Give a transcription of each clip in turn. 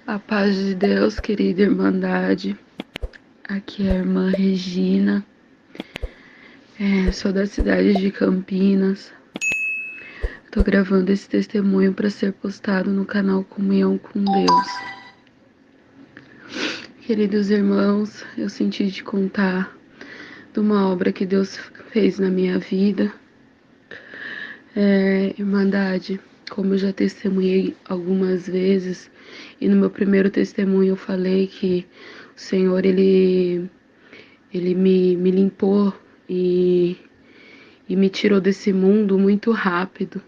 A paz de Deus, querida Irmandade. Aqui é a irmã Regina. Sou da cidade de Campinas. Tô gravando esse testemunho para ser postado no canal Comunhão com Deus. Queridos irmãos, eu senti de contar de uma obra que Deus fez na minha vida. Irmandade, como eu já testemunhei algumas vezes, e no meu primeiro testemunho eu falei que o Senhor, Ele me limpou e, e me tirou desse mundo muito rápido,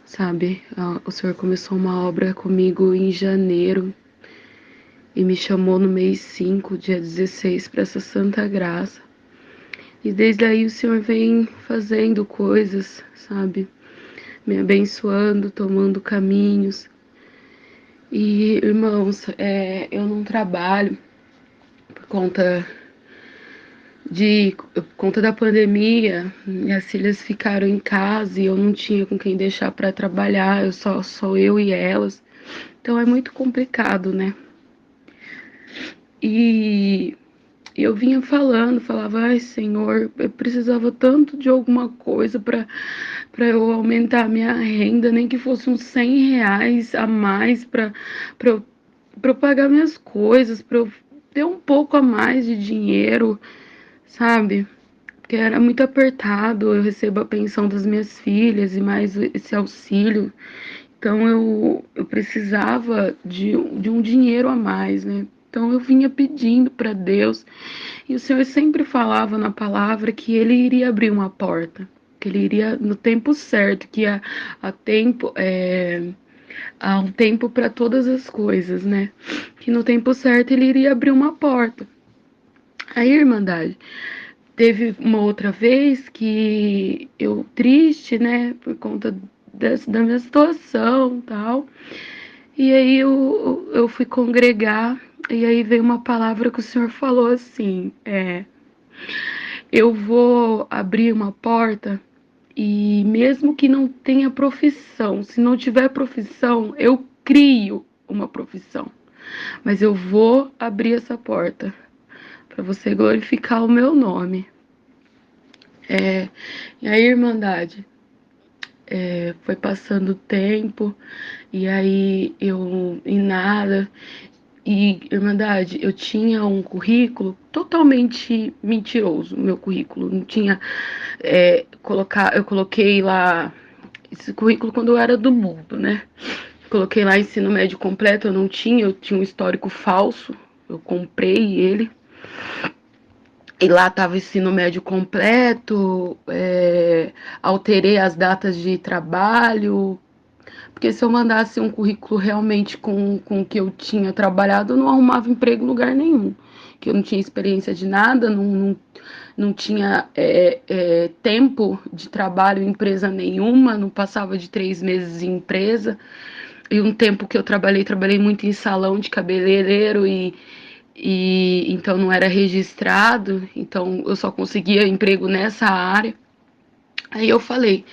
sabe? O Senhor começou uma obra comigo em janeiro e me chamou no mês 5, dia 16, para essa santa graça. E desde aí o Senhor vem fazendo coisas, sabe? Me abençoando, tomando caminhos. E, irmãos, eu não trabalho por conta da pandemia. Minhas filhas ficaram em casa e eu não tinha com quem deixar para trabalhar, só eu e elas. Então é muito complicado, né? E eu vinha falava, ai Senhor, eu precisava tanto de alguma coisa para eu aumentar a minha renda, nem que fosse uns R$ 100 a mais para eu, pra eu pagar minhas coisas, para eu ter um pouco a mais de dinheiro, sabe? Porque era muito apertado, eu recebo a pensão das minhas filhas e mais esse auxílio. Então eu precisava de um dinheiro a mais, né? Então eu vinha pedindo para Deus, e o Senhor sempre falava na palavra que Ele iria abrir uma porta, que Ele iria no tempo certo, que há tempo, há um tempo para todas as coisas, né? Que no tempo certo Ele iria abrir uma porta. Aí, Irmandade, teve uma outra vez que eu triste, né, por conta da minha situação e tal. E aí eu fui congregar, e aí veio uma palavra que o Senhor falou assim, eu vou abrir uma porta e mesmo que não tenha profissão, se não tiver profissão, eu crio uma profissão. Mas eu vou abrir essa porta para você glorificar o meu nome. E aí, Irmandade, foi passando o tempo, e aí eu em nada. E, Irmandade, eu tinha um currículo totalmente mentiroso, meu currículo. Não tinha. Eu coloquei lá esse currículo quando eu era do mundo, né? Coloquei lá ensino médio completo, eu tinha um histórico falso, eu comprei ele. E lá estava ensino médio completo, alterei as datas de trabalho, porque se eu mandasse um currículo realmente com o que eu tinha trabalhado, eu não arrumava emprego em lugar nenhum. Que eu não tinha experiência de nada, não tinha tempo de trabalho em empresa nenhuma, não passava de 3 meses em empresa. E um tempo que eu trabalhei muito em salão de cabeleireiro e então não era registrado, então eu só conseguia emprego nessa área. Aí eu falei,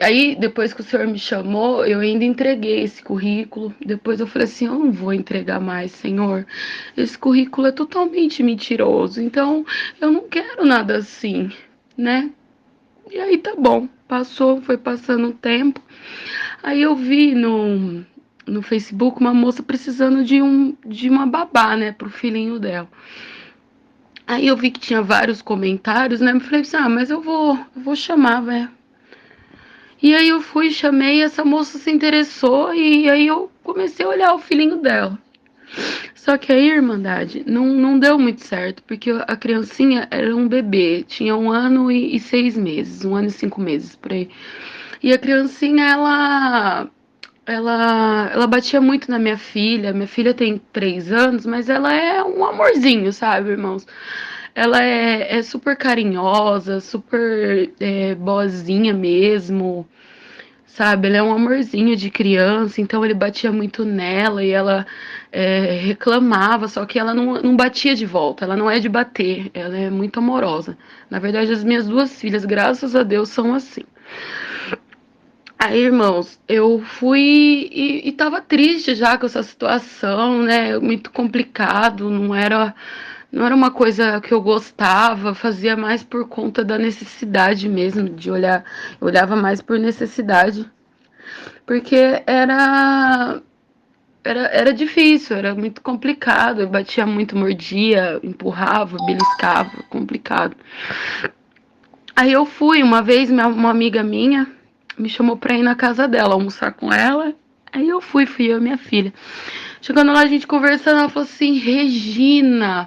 aí depois que o senhor me chamou, eu ainda entreguei esse currículo. Depois eu falei assim, eu não vou entregar mais, senhor. Esse currículo é totalmente mentiroso, então eu não quero nada assim, né? E aí tá bom, passou, foi passando o tempo. Aí eu vi no Facebook uma moça precisando de uma babá, né, pro filhinho dela. Aí eu vi que tinha vários comentários, né? Me falei assim, mas eu vou chamar, velho. E aí eu fui, chamei, essa moça se interessou e aí eu comecei a olhar o filhinho dela. Só que aí, Irmandade, não deu muito certo, porque a criancinha era um bebê, tinha 1 ano e 6 meses, 1 ano e 5 meses, por aí. E a criancinha, ela batia muito na minha filha tem 3 anos, mas ela é um amorzinho, sabe, irmãos? Ela é super carinhosa, super boazinha mesmo, sabe? Ela é um amorzinho de criança, então ele batia muito nela e ela reclamava, só que ela não batia de volta, ela não é de bater, ela é muito amorosa. Na verdade, as minhas duas filhas, graças a Deus, são assim. Aí, irmãos, eu fui e tava triste já com essa situação, né? Muito complicado, não era uma coisa que eu gostava, fazia mais por conta da necessidade mesmo de olhar, eu olhava mais por necessidade, porque era difícil, era muito complicado, eu batia muito, mordia, empurrava, beliscava, complicado. Aí eu fui, uma vez uma amiga minha me chamou pra ir na casa dela, almoçar com ela. Aí eu fui eu e minha filha. Chegando lá, a gente conversando, ela falou assim: Regina,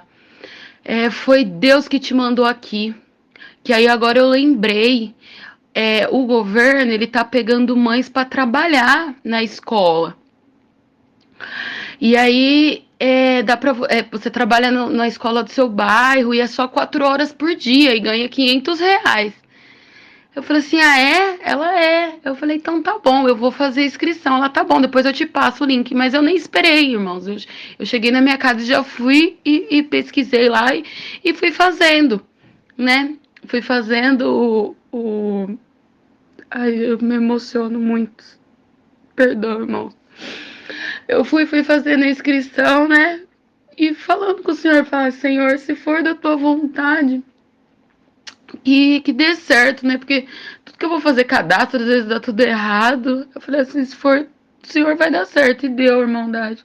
foi Deus que te mandou aqui. Que aí agora eu lembrei, o governo ele tá pegando mães para trabalhar na escola. E aí dá pra, você trabalha na escola do seu bairro e é só 4 horas por dia e ganha R$ 500. Eu falei assim, ah, é? Ela é. Eu falei, então tá bom, eu vou fazer inscrição. Ela, tá bom, depois eu te passo o link. Mas eu nem esperei, irmãos. Eu cheguei na minha casa e já fui e pesquisei lá e fui fazendo, né? Fui fazendo o... Ai, eu me emociono muito. Perdão, irmão. Eu fui fazendo a inscrição, né? E falando com o Senhor, falar, Senhor, se for da tua vontade, que dê certo, né? Porque tudo que eu vou fazer cadastro, às vezes dá tudo errado. Eu falei assim, se for, o Senhor vai dar certo. E deu, irmãos.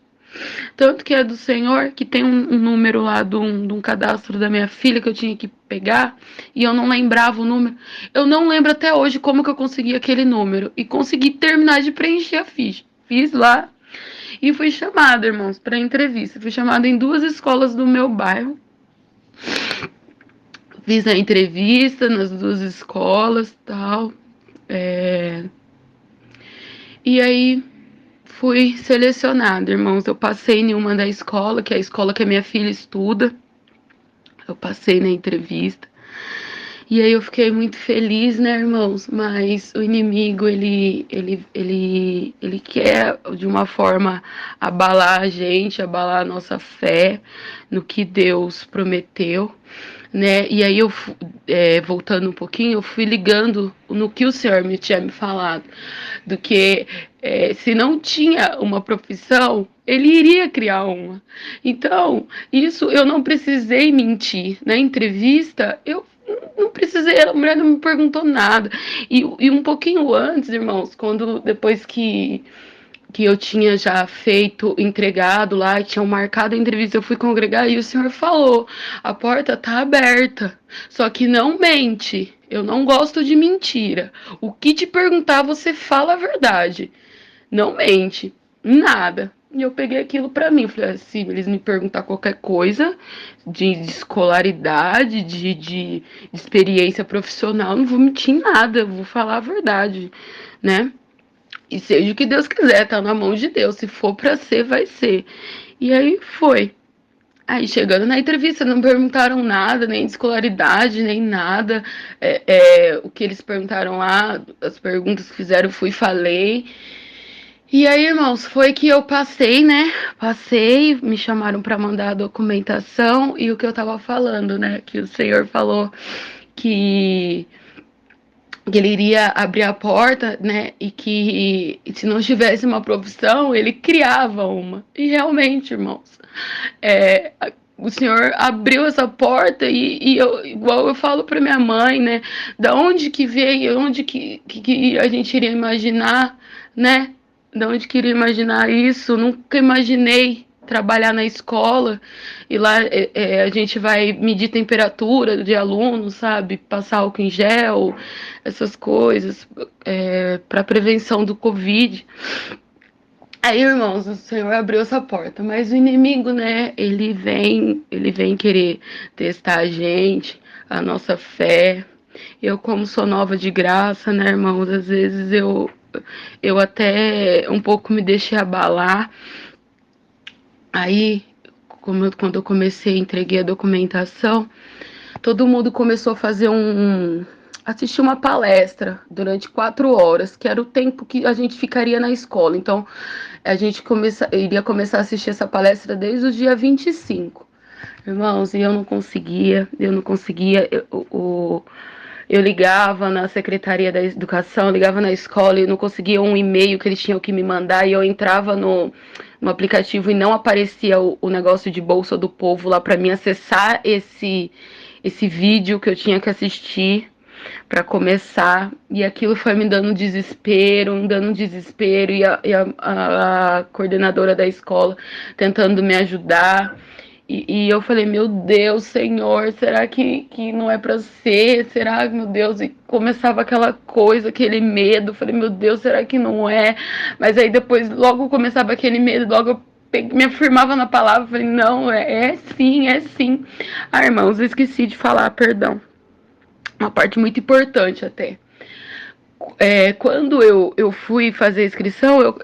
Tanto que é do Senhor, que tem um número lá de um cadastro da minha filha que eu tinha que pegar, e eu não lembrava o número. Eu não lembro até hoje como que eu consegui aquele número. E consegui terminar de preencher a ficha. Fiz lá e fui chamada, irmãos, para entrevista. Fui chamada em 2 escolas do meu bairro. Fiz a entrevista nas 2 escolas, tal. É... E aí fui selecionada, irmãos. Eu passei em uma da escola, que é a escola que a minha filha estuda. Eu passei na entrevista. E aí eu fiquei muito feliz, né, irmãos? Mas o inimigo, ele quer de uma forma abalar a gente, abalar a nossa fé no que Deus prometeu, né? E aí voltando um pouquinho, eu fui ligando no que o Senhor me tinha me falado, do que se não tinha uma profissão, ele iria criar uma. Então, isso eu não precisei mentir. Na entrevista, eu não precisei, a mulher não me perguntou nada. E um pouquinho antes, irmãos, depois que eu tinha já feito, entregado lá, tinham marcado a entrevista, eu fui congregar e o Senhor falou: a porta tá aberta, só que não mente. Eu não gosto de mentira. O que te perguntar, você fala a verdade. Não mente. Nada. E eu peguei aquilo pra mim. Falei assim, eles me perguntar qualquer coisa de escolaridade, de experiência profissional, não vou mentir em nada, eu vou falar a verdade, né? E seja o que Deus quiser, tá na mão de Deus. Se for pra ser, vai ser. E aí foi. Aí chegando na entrevista, não perguntaram nada, nem de escolaridade, nem nada. O que eles perguntaram lá, as perguntas que fizeram, fui e falei. E aí, irmãos, foi que eu passei, né? Passei, me chamaram para mandar a documentação e o que eu tava falando, né? Que o senhor falou que, que ele iria abrir a porta, né? E que se não tivesse uma profissão, ele criava uma. E realmente, irmãos, é, o senhor abriu essa porta e eu, igual eu falo para minha mãe, né? Da onde que veio, onde que a gente iria imaginar, né? Da onde queria imaginar isso? Nunca imaginei trabalhar na escola e lá a gente vai medir temperatura de aluno, sabe? Passar álcool em gel, essas coisas, para prevenção do Covid. Aí, irmãos, o Senhor abriu essa porta, mas o inimigo, né? Ele vem querer testar a gente, a nossa fé. Eu, como sou nova de graça, né, irmãos? Às vezes eu até um pouco me deixei abalar. Aí, quando eu comecei, entreguei a documentação, todo mundo começou a fazer assistir uma palestra durante 4 horas, que era o tempo que a gente ficaria na escola. Então, a gente iria começar a assistir essa palestra desde o dia 25. Irmãos, e eu não conseguia. Eu ligava na Secretaria da Educação, ligava na escola e não conseguia um e-mail que eles tinham que me mandar, e eu entrava no aplicativo e não aparecia o negócio de Bolsa do Povo lá para mim acessar esse vídeo que eu tinha que assistir para começar, e aquilo foi me dando um desespero, a coordenadora da escola tentando me ajudar. E eu falei, meu Deus, Senhor, será que não é para ser? Será, meu Deus? E começava aquela coisa, aquele medo. Falei, meu Deus, será que não é? Mas aí depois, logo começava aquele medo, logo eu me afirmava na palavra. Falei, não, é sim, é sim. Ah, irmãos, eu esqueci de falar, perdão. Uma parte muito importante até. Quando eu fui fazer a inscrição,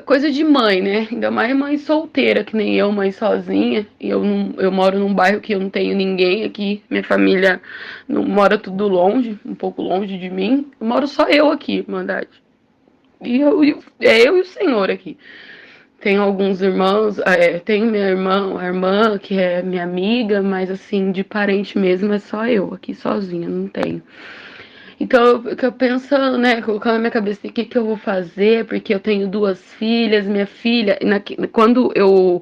coisa de mãe, né? Ainda mais mãe solteira, que nem eu, mãe sozinha. E eu moro num bairro que eu não tenho ninguém aqui. Minha família não mora tudo longe, um pouco longe de mim. Eu moro só eu aqui, verdade. É eu e o Senhor aqui. Tenho alguns irmãos, tenho minha irmã, a irmã que é minha amiga, mas assim, de parente mesmo é só eu aqui sozinha, não tenho. Então, eu fico pensando, né, colocando na minha cabeça o que eu vou fazer, porque eu tenho duas filhas, minha filha, quando eu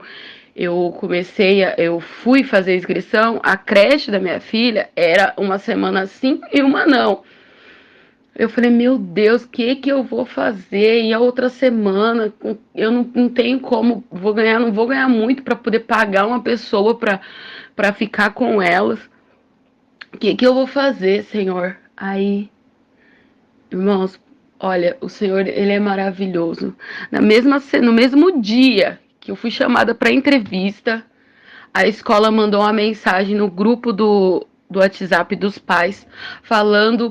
fui fazer a inscrição, a creche da minha filha era uma semana sim e uma não. Eu falei, meu Deus, o que eu vou fazer? E a outra semana, eu não tenho como, não vou ganhar muito para poder pagar uma pessoa para ficar com elas. O que eu vou fazer, Senhor? Aí, irmãos, olha, o Senhor, ele é maravilhoso. No mesmo dia que eu fui chamada para entrevista, a escola mandou uma mensagem no grupo do WhatsApp dos pais,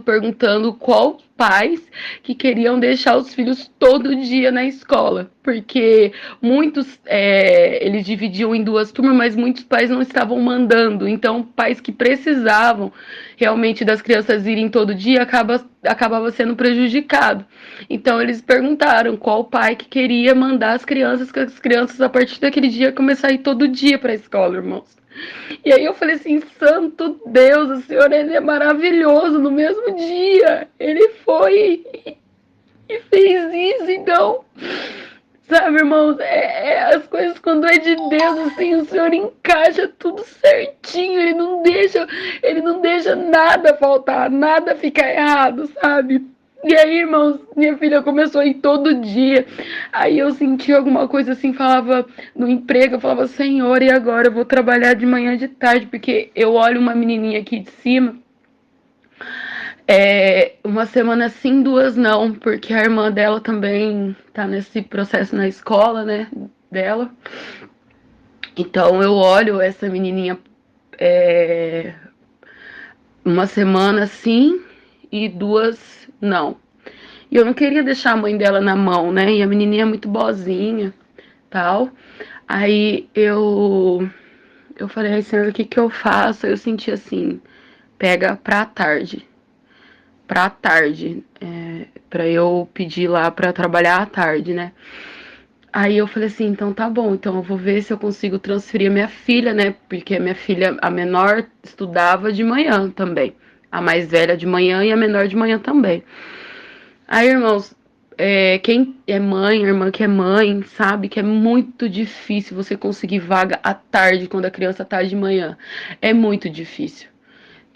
perguntando qual pais que queriam deixar os filhos todo dia na escola, porque muitos, eles dividiam em duas turmas, mas muitos pais não estavam mandando, então pais que precisavam realmente das crianças irem todo dia acabava sendo prejudicado. Então eles perguntaram qual pai que queria mandar que as crianças a partir daquele dia começar a ir todo dia para a escola, irmãos. E aí eu falei assim, santo Deus, o Senhor, ele é maravilhoso. No mesmo dia, ele foi e fez isso. Então, sabe, irmãos, as coisas quando é de Deus, assim, o Senhor encaixa tudo certinho. Ele não deixa nada faltar, nada ficar errado, sabe? E aí, irmãos, minha filha começou a ir todo dia. Aí eu senti alguma coisa assim, falava no emprego, eu falava, Senhor, e agora? Eu vou trabalhar de manhã e de tarde, porque eu olho uma menininha aqui de cima, uma semana sim, duas não, porque a irmã dela também tá nesse processo na escola, né, dela. Então eu olho essa menininha uma semana sim e duas não. E eu não queria deixar a mãe dela na mão, né? E a menininha é muito boazinha, tal. Aí eu falei, ai, Senhor, o que eu faço? Eu senti assim, pega pra tarde, pra eu pedir lá pra trabalhar à tarde, né? Aí eu falei assim, então tá bom, então eu vou ver se eu consigo transferir a minha filha, né? Porque a minha filha, a menor, estudava de manhã também. A mais velha de manhã e a menor de manhã também. Aí, irmãos, quem é mãe, a irmã que é mãe, sabe que é muito difícil você conseguir vaga à tarde quando a criança tá de manhã. É muito difícil.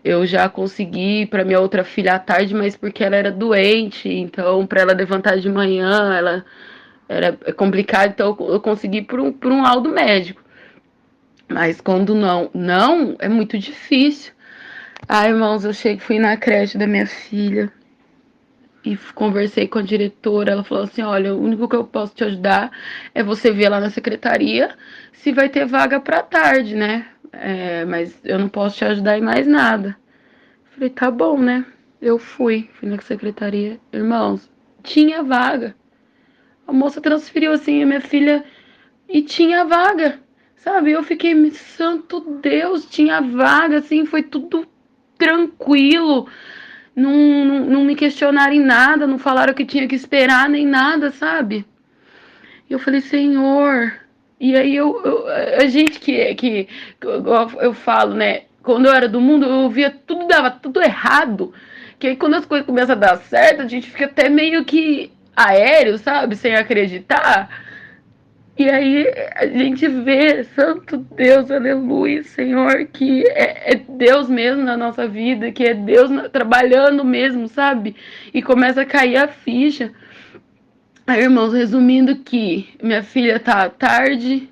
Eu já consegui para minha outra filha à tarde, mas porque ela era doente, então para ela levantar de manhã, ela era complicado, então eu consegui por um laudo médico. Mas quando não, é muito difícil. Ai, irmãos, fui na creche da minha filha e conversei com a diretora. Ela falou assim: olha, o único que eu posso te ajudar é você ver lá na secretaria se vai ter vaga para tarde, né? Mas eu não posso te ajudar em mais nada. Falei, tá bom, né? Eu fui na secretaria. Irmãos, tinha vaga. A moça transferiu assim a minha filha e tinha vaga, sabe? Eu fiquei, santo Deus, tinha vaga, assim, foi tudo tranquilo. Não me questionaram em nada, não falaram que tinha que esperar nem nada, sabe? E eu falei, Senhor. E aí a gente eu falo, né? Quando eu era do mundo, eu via tudo, dava tudo errado. Porque aí quando as coisas começam a dar certo, a gente fica até meio que aéreo, sabe? Sem acreditar. E aí a gente vê, santo Deus, aleluia, Senhor, que é Deus mesmo na nossa vida, que é Deus trabalhando mesmo, sabe? E começa a cair a ficha. Aí, irmãos, resumindo que minha filha tá à tarde,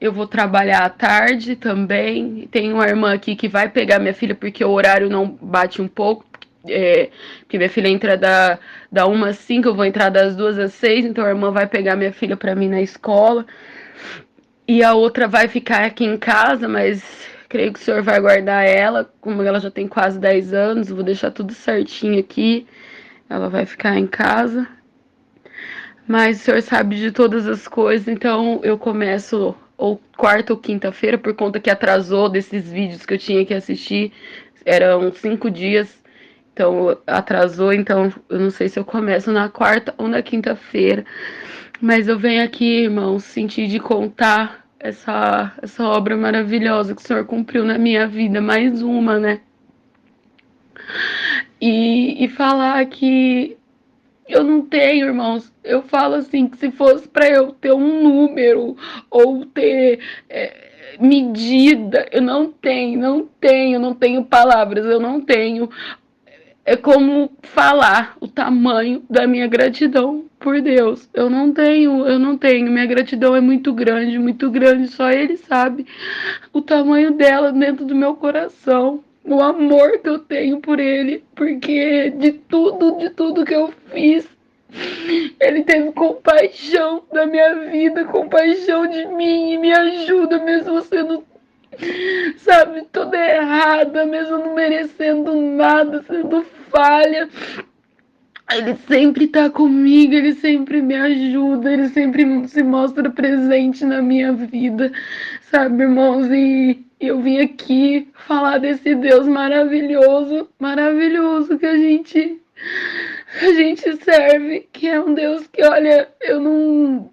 eu vou trabalhar à tarde também. Tem uma irmã aqui que vai pegar minha filha porque o horário não bate um pouco. Porque minha filha entra da 1 às 5, eu vou entrar das 2 às 6, então a irmã vai pegar minha filha pra mim na escola. E a outra vai ficar aqui em casa, mas creio que o senhor vai guardar ela, como ela já tem quase 10 anos, vou deixar tudo certinho aqui. Ela vai ficar em casa. Mas o senhor sabe de todas as coisas, então eu começo ou quarta ou quinta-feira, por conta que atrasou desses vídeos que eu tinha que assistir. Eram 5 dias, então atrasou, então eu não sei se eu começo na quarta ou na quinta-feira. Mas eu venho aqui, irmãos, sentir de contar essa obra maravilhosa que o Senhor cumpriu na minha vida, mais uma, né? E falar que eu não tenho, irmãos. Eu falo assim, que se fosse para eu ter um número ou ter medida, eu não tenho palavras, eu não tenho. É como falar o tamanho da minha gratidão por Deus. Eu não tenho. Minha gratidão é muito grande, só Ele sabe o tamanho dela dentro do meu coração. O amor que eu tenho por Ele, porque de tudo que eu fiz, Ele teve compaixão da minha vida, compaixão de mim e me ajuda mesmo sendo, sabe, toda errada, mesmo não merecendo nada, sendo falha. Ele sempre tá comigo, ele sempre me ajuda, ele sempre se mostra presente na minha vida, sabe, irmãos? E eu vim aqui falar desse Deus maravilhoso, maravilhoso que a gente serve, que é um Deus que, olha, eu não,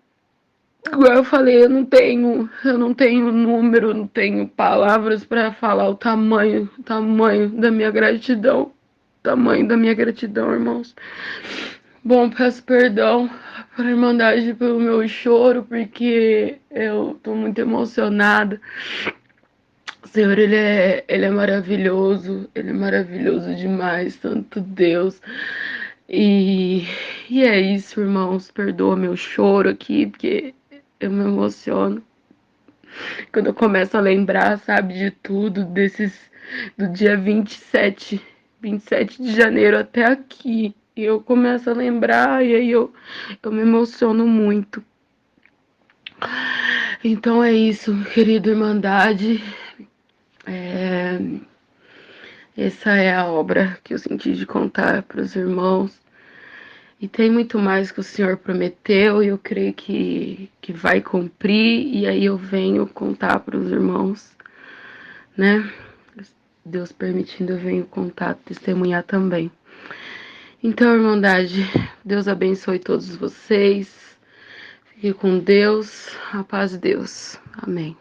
igual eu falei, eu não tenho número, não tenho palavras para falar o tamanho da minha gratidão, tamanho da minha gratidão, irmãos. Bom, peço perdão por Irmandade pelo meu choro, porque eu tô muito emocionada. O Senhor, ele é maravilhoso demais, santo Deus. E, e é isso, irmãos, perdoa meu choro aqui, porque eu me emociono. Quando eu começo a lembrar, sabe, de tudo, do dia 27 de janeiro até aqui. E eu começo a lembrar e aí eu me emociono muito. Então é isso, querida Irmandade. Essa é a obra que eu senti de contar para os irmãos. E tem muito mais que o Senhor prometeu e eu creio que vai cumprir. E aí eu venho contar para os irmãos, né? Deus permitindo, eu venho contar, testemunhar também. Então, Irmandade, Deus abençoe todos vocês. Fique com Deus, a paz de Deus. Amém.